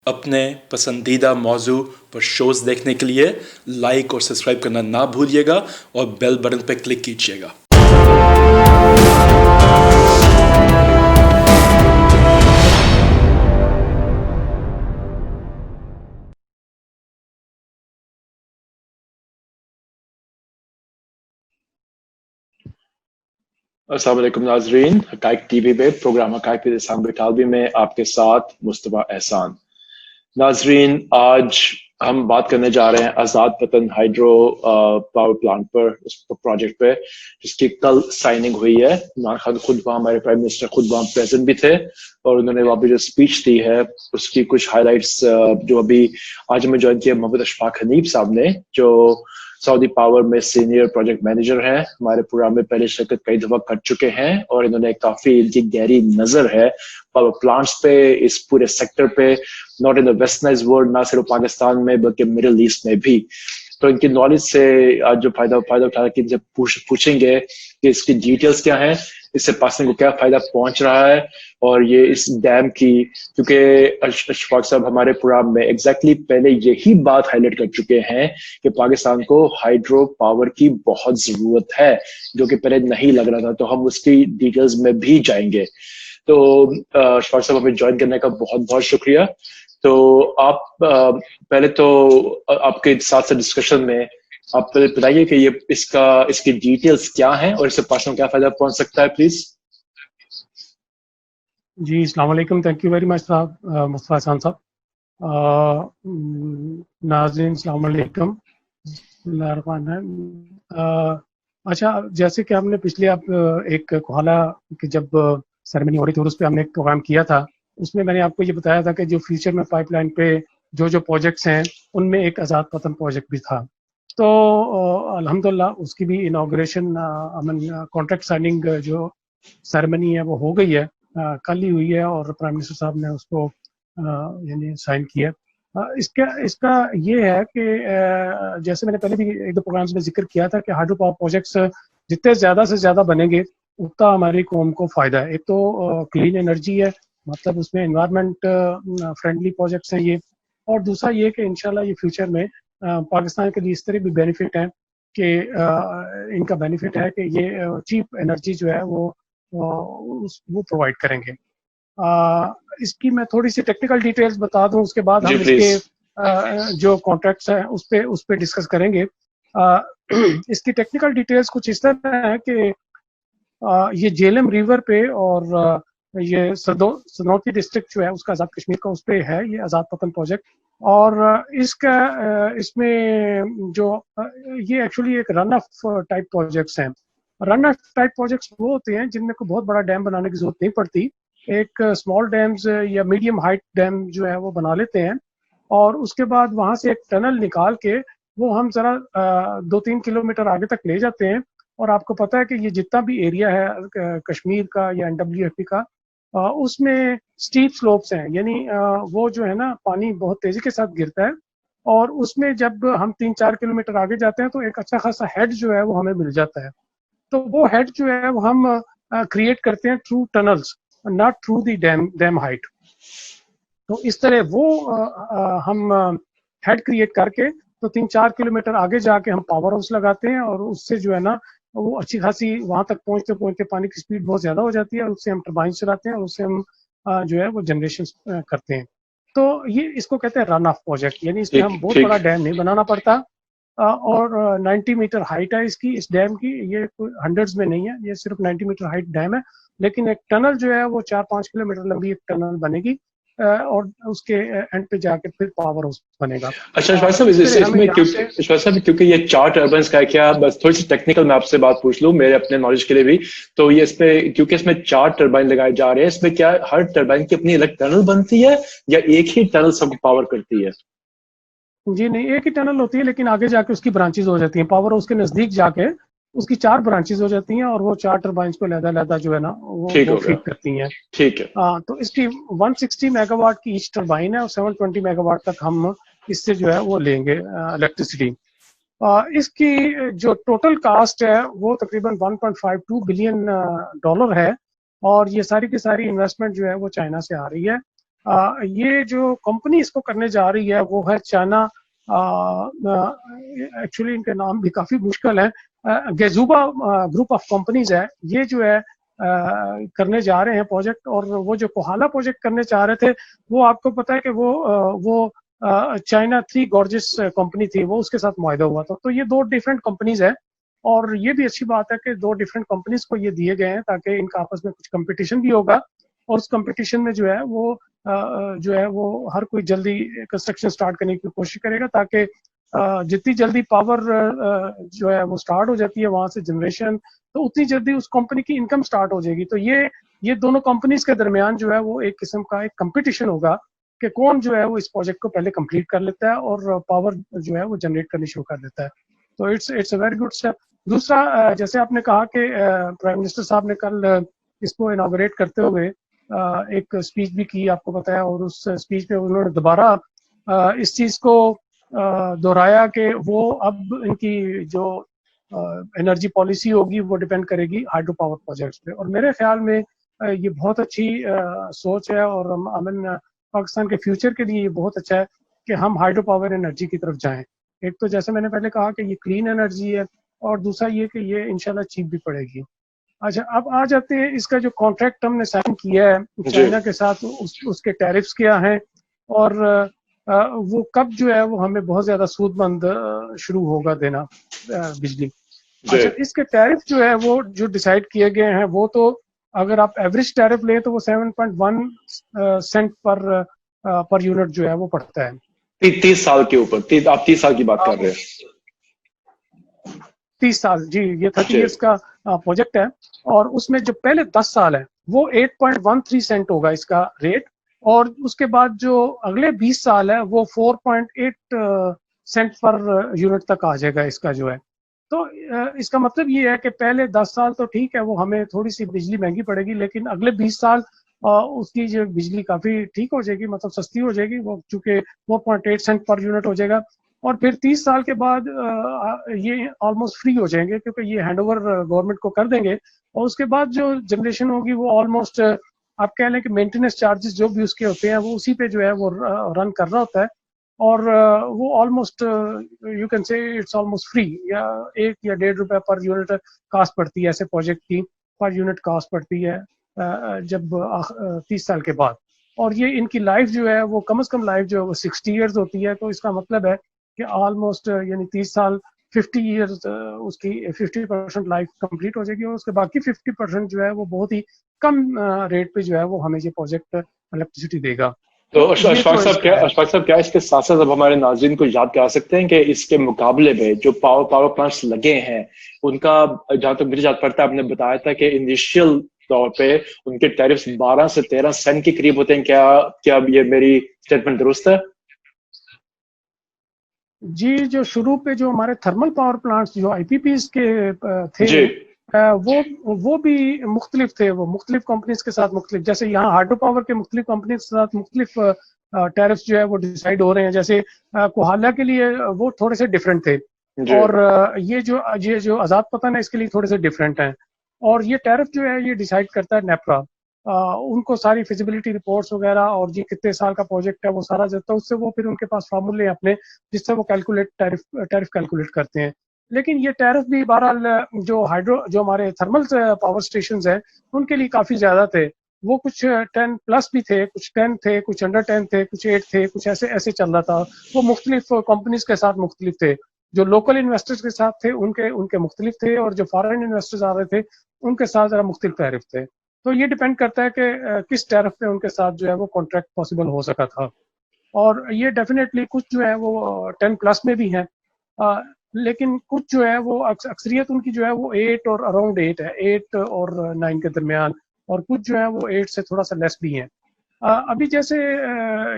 اپنے پسندیدہ موضوع پر شوز دیکھنے کے لیے لائک اور سبسکرائب کرنا نہ بھولیے گا اور بیل بٹن پر کلک کیجیے گا۔ السلام علیکم ناظرین، حقائق ٹی وی پہ پروگرام حقائق احسان بٹالوی میں آپ کے ساتھ مصطفیٰ احسان۔ ناظرین، آج ہم بات کرنے جا رہے ہیں آزاد وطن ہائیڈرو پاور پلانٹ پر، اس پروجیکٹ پہ جس کی کل سائننگ ہوئی ہے۔ عمران خان خود وہاں، ہمارے پرائم منسٹر خود وہاں پریزنٹ بھی تھے، اور انہوں نے وہاں پہ جو اسپیچ دی ہے اس کی کچھ ہائی لائٹس جو ابھی آج ہمیں جوائن کیا محمد اشفاق حنیف صاحب نے، جو سعودی پاور میں سینئر پروجیکٹ مینیجر ہیں، ہمارے پروگرام میں پہلے شرکت کئی دفعہ کر چکے ہیں، اور انہوں نے کافی ان کی گہری نظر ہے پاور پلانٹس پہ، اس پورے سیکٹر پہ، not in the westernised world, نہ صرف پاکستان میں بلکہ مڈل ایسٹ میں بھی۔ تو ان کی نالج سے آج جو فائدہ اٹھا کہ ان سے پوچھیں گے کہ اس کی ڈیٹیلز کیا ہیں، اس سے پاکستان کو کیا فائدہ پہنچ رہا ہے، اور یہ اس ڈیم کی، کیونکہ اشفاق صاحب ہمارے پروگرام میں ایگزیکٹلی پہلے یہی بات ہائی لائٹ کر چکے ہیں کہ پاکستان کو ہائیڈرو پاور کی بہت ضرورت ہے، جو کہ پہلے نہیں لگ رہا تھا، تو ہم اس کی ڈیٹیلز میں بھی جائیں گے۔ تو اشفاق صاحب ہمیں جوائن کرنے کا بہت بہت شکریہ۔ تو آپ پہلے تو آپ کے ساتھ ڈسکشن میں آپ پہلے بتائیے کہ یہ اس کی ڈیٹیلز کیا ہیں اور اس سے پاکستان کو کیا فائدہ پہنچ سکتا ہے، پلیز۔ جی السلام علیکم، تھینک یو ویری مچ صاحب، مصطفیٰ احسان صاحب۔ ناظرین السلام علیکم، بسم اللہ الرحمن الرحیم۔ اچھا، جیسے کہ ہم نے پچھلے ایک کوہالہ کہ جب سیرمنی ہو رہی تھی اور اس پہ ہم نے ایک پروگرام کیا تھا، اس میں نے آپ کو یہ بتایا تھا کہ جو فیوچر میں پائپ لائن پہ جو پروجیکٹس ہیں ان میں ایک آزاد وطن پروجیکٹ بھی تھا۔ تو الحمدللہ اس کی بھی انوگریشن، کانٹریکٹ سائننگ جو سیرمنی ہے وہ ہو گئی ہے، کل ہی ہوئی ہے، اور پرائم منسٹر صاحب نے اس کو یعنی سائن کیا۔ اس کا یہ ہے کہ جیسے میں نے پہلے بھی ایک دو پروگرامز میں ذکر کیا تھا کہ ہائیڈرو پاور پروجیکٹس جتنے زیادہ سے زیادہ بنیں گے اتنا ہماری قوم کو فائدہ ہے۔ ایک تو کلین انرجی ہے، مطلب اس میں انوائرمنٹ فرینڈلی پروجیکٹس ہیں یہ، اور دوسرا یہ کہ انشاءاللہ یہ فیوچر میں پاکستان کے لیے اس طرح بھی بینیفٹ ہیں کہ ان کا بینیفٹ ہے کہ یہ چیپ انرجی جو ہے وہ پرووائڈ کریں گے۔ اس کی میں تھوڑی سی ٹیکنیکل ڈیٹیلز بتا دوں، اس کے بعد ہم اس کے جو کانٹریکٹس ہیں اس پہ ڈسکس کریں گے۔ اس کی ٹیکنیکل ڈیٹیلز کچھ اس طرح ہے کہ یہ جیلم ریور پہ اور یہ سنوتی ڈسٹرکٹ جو ہے اس کا آزاد کشمیر کا اس پہ ہے یہ آزاد وطن پروجیکٹ، اور اس میں جو یہ ایکچولی ایک رن آف ٹائپ پروجیکٹس ہیں۔ رن آف ٹائپ پروجیکٹس وہ ہوتے ہیں جن میں کوئی بہت بڑا ڈیم بنانے کی ضرورت نہیں پڑتی، ایک اسمال ڈیمز یا میڈیم ہائٹ ڈیم جو ہے وہ بنا لیتے ہیں، اور اس کے بعد وہاں سے ایک ٹنل نکال کے وہ ہم ذرا 2-3 کلومیٹر آگے تک لے جاتے ہیں۔ اور آپ کو پتہ ہے کہ یہ جتنا بھی ایریا ہے کشمیر کا یا NWFP کا، اس میں اسٹیپ سلوپس ہیں، یعنی وہ جو ہے نا پانی بہت تیزی کے ساتھ گرتا ہے، اور اس میں جب ہم 3-4 کلومیٹر آگے جاتے ہیں تو ایک اچھا خاصا ہیڈ جو ہے وہ ہمیں مل جاتا ہے۔ تو وہ ہیڈ جو ہے وہ ہم کریٹ کرتے ہیں through tunnels, not through the dam height. تو اس طرح وہ ہم ہیڈ کریٹ کر کے تو 3-4 کلومیٹر آگے جا کے ہم پاور ہاؤس لگاتے ہیں، اور اس سے جو ہے نا وہ اچھی خاصی وہاں تک پہنچتے پہنچتے پانی کی سپیڈ بہت زیادہ ہو جاتی ہے، اور اس سے ہم ٹربائن چلاتے ہیں، اور اس سے ہم جو ہے وہ جنریشن کرتے ہیں۔ تو یہ اس کو کہتے ہیں رن آف پروجیکٹ، یعنی اس میں ہم بہت بڑا ڈیم نہیں بنانا پڑتا، اور 90 میٹر ہائٹ ہے اس ڈیم کی، یہ کوئی ہنڈریڈز میں نہیں ہے، یہ صرف 90 میٹر ہائٹ ڈیم ہے، لیکن ایک ٹنل جو ہے وہ 4-5 کلومیٹر لمبی ایک ٹنل بنے گی، اور اس کے اینڈ پہ جا کے پھر پاور ہاؤس بنے گا۔ اچھا اشفاق صاحب، اس میں اشفاق صاحب کیونکہ یہ 4 ٹربائنس کا ہے، کیا بس تھوڑی سی ٹیکنیکل میں آپ سے بات پوچھ لوں میرے اپنے نالج کے لیے بھی، تو یہ اس میں کیونکہ اس میں 4 ٹربائن لگائے جا رہے ہیں، اس میں کیا ہر ٹربائن کی اپنی الگ ٹنل بنتی ہے یا ایک ہی ٹنل سب پاور کرتی ہے؟ جی نہیں، ایک ہی ٹنل ہوتی ہے، لیکن آگے جا کے اس کی برانچز ہو جاتی ہیں، پاور ہاؤس کے نزدیک جا کے اس کی 4 برانچز ہو جاتی ہیں، اور وہ 4 ٹربائنس کو علیحدہ جو ہے نا وہ فیڈ کرتی ہیں۔ ٹھیک ہے، تو اس کی 160 میگا واٹ کی ایچ ٹربائن ہے، اور 720 میگا واٹ تک ہم اس سے جو ہے وہ لیں گے الیکٹریسٹی۔ اس کی جو ٹوٹل کاسٹ ہے وہ تقریباً $1.52 بلین ہے، اور یہ ساری کی ساری انویسٹمنٹ جو ہے وہ چائنا سے آ رہی ہے۔ یہ جو کمپنی اس کو کرنے جا رہی ہے وہ ہے چائنا، ایکچولی ان کے نام بھی کافی مشکل ہے، گیزوبا گروپ آف کمپنیز ہے، یہ جو ہے کرنے جا رہے ہیں پروجیکٹ. اور وہ جو کوہالا پروجیکٹ کرنے چاہ رہے تھے وہ آپ کو پتا ہے کہ وہ چائنا 3 گارجس کمپنی تھی، وہ اس کے ساتھ معاہدہ ہوا تھا. تو یہ 2 ڈیفرنٹ کمپنیز ہیں، اور یہ بھی اچھی بات ہے کہ 2 ڈیفرنٹ کمپنیز کو یہ دیے گئے ہیں تاکہ ان کا آپس میں کچھ کمپٹیشن بھی ہوگا، اور اس کمپٹیشن میں جو ہے وہ ہر کوئی جلدی کنسٹرکشن سٹارٹ کرنے کی کوشش کرے گا، تاکہ جتنی جلدی پاور جو ہے وہ سٹارٹ ہو جاتی ہے وہاں سے جنریشن، تو اتنی جلدی اس کمپنی کی انکم سٹارٹ ہو جائے گی. تو یہ دونوں کمپنیز کے درمیان جو ہے وہ ایک قسم کا ایک کمپٹیشن ہوگا کہ کون جو ہے وہ اس پروجیکٹ کو پہلے کمپلیٹ کر لیتا ہے اور پاور جو ہے وہ جنریٹ کرنی شروع کر دیتا ہے. تو it's a very good step. دوسرا، جیسے آپ نے کہا کہ پرائم منسٹر صاحب نے کل اس کو انوگریٹ کرتے ہوئے ایک اسپیچ بھی کی، آپ کو پتا ہے، اور اس اسپیچ میں انہوں نے دوبارہ اس چیز کو دہرایا کہ وہ اب ان کی جو انرجی پالیسی ہوگی وہ ڈیپینڈ کرے گی ہائیڈرو پاور پروجیکٹس پہ. اور میرے خیال میں یہ بہت اچھی سوچ ہے، اور امن پاکستان کے فیوچر کے لیے یہ بہت اچھا ہے کہ ہم ہائیڈرو پاور انرجی کی طرف جائیں. ایک تو جیسے میں نے پہلے کہا کہ یہ کلین انرجی ہے، اور دوسرا یہ کہ یہ انشاءاللہ چیپ بھی پڑے گی. اچھا، اب آ جاتے ہیں اس کا جو کانٹریکٹ ہم نے سائن کیا ہے چائنا کے ساتھ، اس کے ٹیرفز کیا ہیں، اور وہ کب جو ہے وہ ہمیں بہت زیادہ سود مند شروع ہوگا دینا بجلی. اچھا، اس کے ٹیرف جو ہے وہ جو ڈیسائیڈ کیے گئے ہیں وہ تو اگر آپ ایوریج ٹیرف لیں تو وہ 7.1 سینٹ پر یونٹ جو ہے وہ پڑتا ہے 30 سال کے اوپر. آپ 30 سال کی بات کر رہے ہیں؟ 30 سال، جی، یہ 30 ایئرس کا پروجیکٹ ہے. اور اس میں جو پہلے 10 سال ہے وہ 8.13 سینٹ ہوگا اس کا ریٹ، اور اس کے بعد جو اگلے 20 سال ہے وہ 4.8 سینٹ پر یونٹ تک آ جائے گا اس کا جو ہے. تو اس کا مطلب یہ ہے کہ پہلے 10 سال تو ٹھیک ہے، وہ ہمیں تھوڑی سی بجلی مہنگی پڑے گی، لیکن اگلے 20 سال اس کی جو بجلی کافی ٹھیک ہو جائے گی، مطلب سستی ہو جائے گی، وہ چونکہ 4.8 سینٹ پر یونٹ ہو جائے گا. اور پھر 30 سال کے بعد یہ آلموسٹ فری ہو جائیں گے، کیونکہ یہ ہینڈ اوور گورنمنٹ کو کر دیں گے. اور اس کے بعد جو جنریشن ہوگی وہ آلموسٹ آپ کہہ لیں کہ مینٹیننس چارجز جو بھی اس کے ہوتے ہیں وہ اسی پہ جو ہے وہ رن کر رہا ہوتا ہے. اور وہ almost you can say it's almost free, یا 1 یا 1.5 روپے پر یونٹ کاسٹ پڑتی ہے ایسے پروجیکٹ کی، پر یونٹ کاسٹ پڑتی ہے جب 30 سال کے بعد. اور یہ ان کی لائف جو ہے وہ کم از کم لائف جو ہے وہ 60 ایئرز ہوتی ہے. تو اس کا مطلب ہے کہ آلموسٹ یعنی 30 سال 50 ایئرز اس کی 50% لائف کمپلیٹ ہو جائے گی، اور اس کے باقی 50% جو ہے وہ بہت ہی کم ریٹ پہ جو ہے وہ ہمیں یہ پروجیکٹ الیکٹریسٹی دے گا. تو اشفاق صاحب کیا اس کے ساتھ ساتھ اب ہمارے ناظرین کو یاد کرا سکتے ہیں کہ اس کے مقابلے میں جو پاور پلانٹس لگے ہیں ان کا، جہاں تک مجھے یاد پڑتا ہے، آپ نے بتایا تھا کہ انیشیل طور پہ ان کے ٹیرفز 12 سے 13 سینٹ کے قریب ہوتے ہیں. کیا یہ میری اسٹیٹمنٹ درست ہے؟ جی، جو شروع پہ جو ہمارے تھرمل پاور پلانٹس جو آئی پی پیز کے تھے وہ بھی مختلف تھے، وہ مختلف کمپنیز کے ساتھ مختلف، جیسے یہاں ہائیڈرو پاور کے مختلف کمپنیز کے ساتھ مختلف ٹیرفز جو ہے وہ ڈیسائیڈ ہو رہے ہیں. جیسے کوہالا کے لیے وہ تھوڑے سے ڈفرینٹ تھے، اور یہ جو آزاد پتن ہے اس کے لیے تھوڑے سے ڈفرینٹ ہیں. اور یہ ٹیرف جو ہے یہ ڈیسائیڈ کرتا ہے نیپرا، ان کو ساری فیزیبلٹی رپورٹس وغیرہ اور یہ کتنے سال کا پروجیکٹ ہے وہ سارا دیتا ہے، اس سے وہ پھر ان کے پاس فارمولے ہیں اپنے جس سے وہ ٹیرف کیلکولیٹ کرتے ہیں. لیکن یہ ٹیرف بھی بہرحال جو ہمارے تھرمل پاور اسٹیشنز ہیں ان کے لیے کافی زیادہ تھے. وہ کچھ 10 پلس بھی تھے، کچھ 10 تھے، کچھ انڈر 10 تھے، کچھ 8 تھے، کچھ ایسے چل رہا تھا. وہ مختلف کمپنیز کے ساتھ مختلف تھے. جو لوکل انویسٹرز کے ساتھ تھے ان کے مختلف تھے، اور جو فارن انویسٹرز آ رہے تھے ان کے ساتھ ذرا مختلف ٹیرف تھے. تو یہ ڈیپینڈ کرتا ہے کہ کس ٹیرف پہ ان کے ساتھ جو ہے وہ کانٹریکٹ پاسبل ہو سکا تھا. اور یہ ڈیفینیٹلی کچھ جو ہے وہ 10 پلس میں بھی ہیں، لیکن کچھ جو ہے وہ اکثریت ان کی جو ہے وہ 8 اور اراؤنڈ 8 ہے، 8 اور 9 کے درمیان، اور کچھ جو ہے وہ 8 سے تھوڑا سا لیس بھی ہیں. ابھی جیسے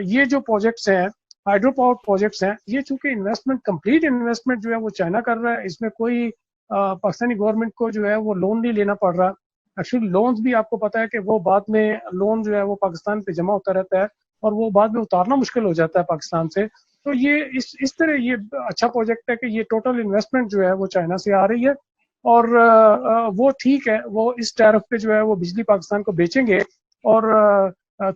یہ جو پروجیکٹس ہیں ہائیڈرو پاور پروجیکٹس ہیں، یہ چونکہ انویسٹمنٹ کمپلیٹ انویسٹمنٹ جو ہے وہ چائنا کر رہا ہے، اس میں کوئی پاکستانی گورنمنٹ کو جو ہے وہ لون نہیں لینا پڑ رہا. ایکچولی لونز بھی آپ کو پتا ہے کہ وہ بعد میں لون جو ہے وہ پاکستان پہ جمع ہوتا رہتا ہے، اور وہ بعد میں اتارنا مشکل ہو جاتا ہے پاکستان سے. تو یہ اس طرح یہ اچھا پروجیکٹ ہے کہ یہ ٹوٹل انویسٹمنٹ جو ہے وہ چائنا سے آ رہی ہے، اور وہ ٹھیک ہے، وہ اس ٹیرف پہ جو ہے وہ بجلی پاکستان کو بیچیں گے، اور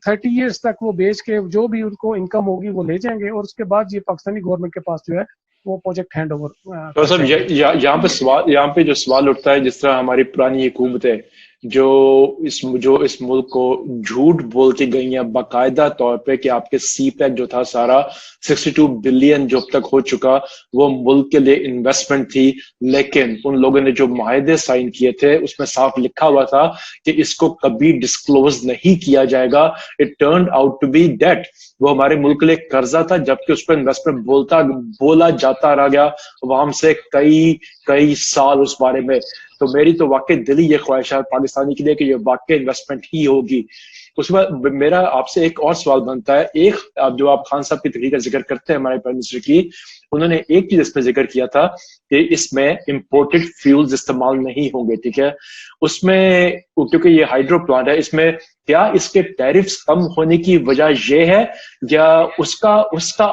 30 ایئرس تک وہ بیچ کے جو بھی ان کو انکم ہوگی وہ لے جائیں گے, اور اس کے بعد یہ پاکستانی گورنمنٹ کے پاس جو ہے وہ پروجیکٹ ہینڈ اوور تو صاحب یہاں پہ جو سوال اٹھتا ہے, جس طرح ہماری پرانی حکومتیں جو اس ملک کو جھوٹ بول کے گئی ہیں باقاعدہ طور پہ کہ آپ کے سی پیک جو تھا سارا 62 بلین جو اب تک ہو چکا وہ ملک کے لیے انویسٹمنٹ تھی, لیکن ان لوگوں نے جو معاہدے سائن کیے تھے اس میں صاف لکھا ہوا تھا کہ اس کو کبھی ڈسکلوز نہیں کیا جائے گا. It turned out to be that وہ ہمارے ملک کے لیے قرضہ تھا, جبکہ اس پہ انویسٹمنٹ بولا جاتا رہ گیا عوام سے کئی سال اس بارے میں. تو میری تو واقع دلی یہ خواہش ہے پاکستانی کے لیے کہ یہ واقع انویسٹمنٹ ہی ہوگی. اس کے بعد میرا آپ سے ایک اور سوال بنتا ہے, ایک جو آپ خان صاحب کی تقریر کا ذکر کرتے ہیں ہمارے پرائم منسٹر کی, انہوں نے ایک چیز اس میں ذکر کیا تھا کہ اس میں امپورٹڈ فیولز استعمال نہیں ہوں گے. ٹھیک ہے, اس میں کیونکہ یہ ہائیڈرو پلانٹ ہے, اس میں کیا اس کے ٹیرفز کم ہونے کی وجہ یہ ہے یا اس کا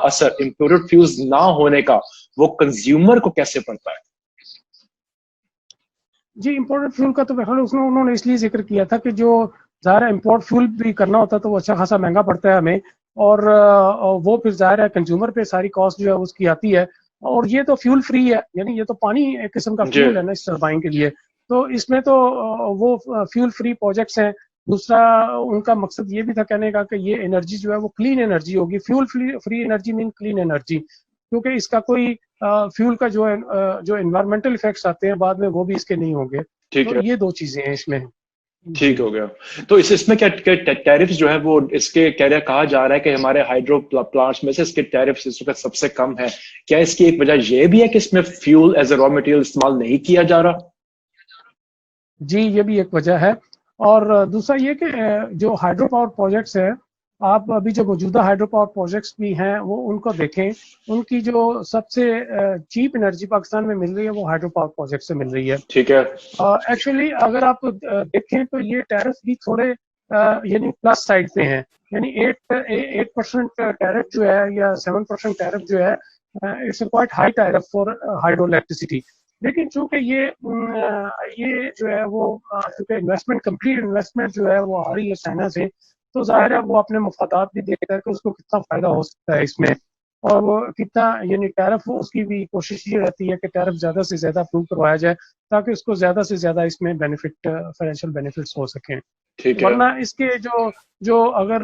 اثر امپورٹڈ فیولز نہ ہونے کا وہ کنزیومر کو کیسے پڑتا ہے؟ جی امپورٹڈ فیول کا تو انہوں نے اس لیے ذکر کیا تھا کہ جو ظاہر ہے امپورٹ فیول بھی کرنا ہوتا ہے تو وہ اچھا خاصا مہنگا پڑتا ہے ہمیں, اور وہ پھر ظاہر ہے کنزیومر پہ ساری کاسٹ جو ہے اس کی آتی ہے, اور یہ تو فیول فری ہے, یعنی یہ تو پانی ایک قسم کا فیول ہے نا اس ٹربائن کے لیے, تو اس میں تو وہ فیول فری پروجیکٹس ہیں. دوسرا ان کا مقصد یہ بھی تھا کہنے کا کہ یہ انرجی جو ہے وہ کلین انرجی ہوگی. فیول فری انرجی مین کلین انرجی, کیونکہ اس کا کوئی فیول کا جو انوائرمنٹل افیکٹس آتے ہیں بعد میں وہ بھی اس کے نہیں ہوں گے. تو یہ دو چیزیں ہیں اس میں. ٹھیک ہو گیا. تو اس میں کیا ٹیرفز جو ہے وہ اس کے کہا جا رہا ہے کہ ہمارے ہائیڈرو پلانٹس میں سے اس کے ٹیرفز اس وقت سب سے کم ہے, کیا اس کی ایک وجہ یہ بھی ہے کہ اس میں fuel as a raw material استعمال نہیں کیا جا رہا؟ جی یہ بھی ایک وجہ ہے, اور دوسرا یہ کہ جو ہائیڈرو پاور پروجیکٹس ہیں, آپ ابھی جو موجودہ ہائیڈرو پاور پروجیکٹس بھی ہیں وہ ان کو دیکھیں, ان کی جو سب سے چیپ انرجی پاکستان میں مل رہی ہے وہ ہائیڈرو پاور پروجیکٹ سے مل رہی ہے. ٹھیک ہے, ایکچولی اگر آپ دیکھیں تو یہ ٹیرف بھی تھوڑے یعنی پلس سائڈ پہ ہیں, یعنی 8% ٹیرف جو ہے یا 7% ٹیرف جو ہے it's a quite high tariff for hydro electricity. لیکن چونکہ یہ جو ہے وہ چونکہ انویسٹمنٹ کمپلیٹ انویسٹمنٹ جو ہے وہ آ رہی ہے چائنا سے, تو ظاہر ہے وہ اپنے مفادات بھی دیکھتا ہے کہ اس کو کتنا فائدہ ہو سکتا ہے اس میں, اور وہ کتنا یعنی ٹیرف اس کی بھی کوشش یہ رہتی ہے کہ ٹیرف زیادہ سے زیادہ اپروو کروایا جائے تاکہ اس کو زیادہ سے زیادہ اس میں بینیفٹ فائنینشیل بینیفٹس ہو سکیں. ورنہ اس کے جو اگر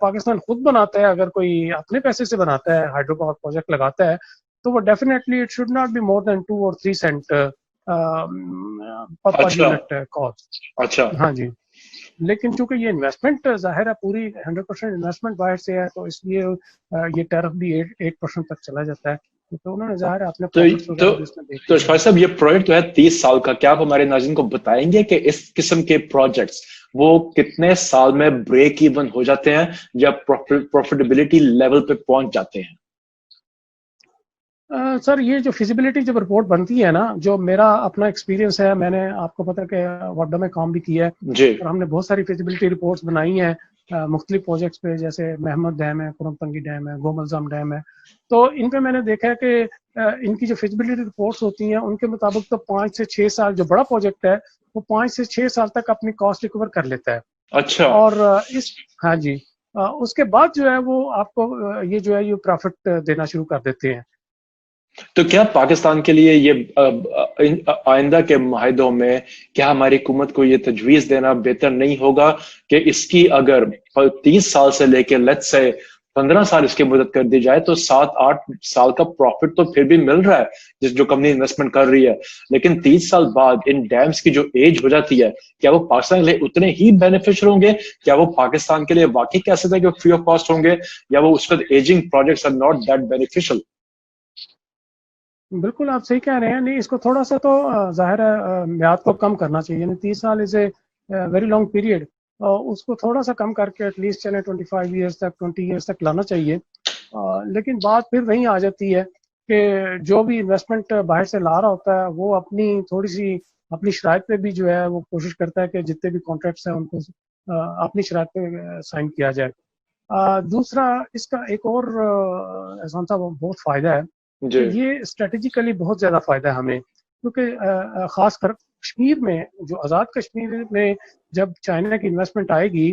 پاکستان خود بناتا ہے, اگر کوئی اپنے پیسے سے بناتا ہے ہائیڈرو پاور پروجیکٹ لگاتا ہے, تو وہ definitely it should not be more than 2 or 3 cent per unit cost. اچھا, ہاں جی, لیکن چونکہ یہ انویسٹمنٹ ظاہر ہے پوری 100% انویسٹمنٹ باہر سے ہے, تو اس لیے یہ ٹیرف بھی 8% تک چلا جاتا ہے. تو انہوں نے ظاہر ہے اپنے پروفٹس وغیرہ بھی اس میں دیکھ تو اشفاق صاحب یہ پروجیکٹ جو ہے 30 سال کا, کیا آپ ہمارے ناظرین کو بتائیں گے کہ اس قسم کے پروجیکٹس وہ کتنے سال میں بریک ایون ہو جاتے ہیں یا پروفیٹیبلٹی لیول پہ پہنچ جاتے ہیں؟ سر یہ جو فیزیبلٹی جب رپورٹ بنتی ہے نا, جو میرا اپنا ایکسپیرینس ہے, میں نے آپ کو پتا کہ واڈا میں کام بھی کیا ہے جی, اور ہم نے بہت ساری فیزیبلٹی رپورٹس بنائی ہیں مختلف پروجیکٹس پہ, جیسے محمد ڈیم ہے, کرم تنگی ڈیم ہے, گوم الزام ڈیم ہے. تو ان پہ میں نے دیکھا ہے کہ ان کی جو فیزیبلٹی رپورٹس ہوتی ہیں ان کے مطابق تو 5 سے 6 سال, جو بڑا پروجیکٹ ہے وہ 5 سے 6 سال تک اپنی کاسٹ ریکور کر لیتا ہے. اچھا, اور ہاں جی, اس کے بعد جو ہے وہ آپ کو یہ جو ہے یہ پروفٹ دینا شروع کر دیتے ہیں. تو کیا پاکستان کے لیے یہ آئندہ کے معاہدوں میں کیا ہماری حکومت کو یہ تجویز دینا بہتر نہیں ہوگا کہ اس کی اگر 30 سال سے لے کے لیٹس سے 15 سال اس کی مدت کر دی جائے تو 7-8 سال کا پروفٹ تو پھر بھی مل رہا ہے جو کمپنی انویسٹمنٹ کر رہی ہے, لیکن 30 سال بعد ان ڈیمز کی جو ایج ہو جاتی ہے کیا وہ پاکستان کے لیے اتنے ہی بینیفیشل ہوں گے؟ کیا وہ پاکستان کے لیے واقعی کہہ سکتے ہیں کہ فری آف کاسٹ ہوں گے, یا وہ اس وقت ageing projects are not that beneficial? بالکل آپ صحیح کہہ رہے ہیں. نہیں, اس کو تھوڑا سا تو ظاہر ہے میعاد کو کم کرنا چاہیے, یعنی 30 سال از اے ویری لانگ پیریڈ, اس کو تھوڑا سا کم کر کے ایٹ لیسٹ چلے 25 ایئرس تک 20 ایئرس تک لانا چاہیے. لیکن بات پھر وہیں آ جاتی ہے کہ جو بھی انویسٹمنٹ باہر سے لا رہا ہوتا ہے وہ اپنی تھوڑی سی اپنی شرائط پہ بھی جو ہے وہ کوشش کرتا ہے کہ جتنے بھی کانٹریکٹس ہیں ان کو اپنی شرائط پہ سائن کیا جائے. دوسرا اس کا ایک اور احسان صاحب بہت فائدہ ہے کہ یہ اسٹریٹجیکلی بہت زیادہ فائدہ ہے ہمیں, کیونکہ خاص کر کشمیر میں, جو آزاد کشمیر میں جب چائنا کی انویسٹمنٹ آئے گی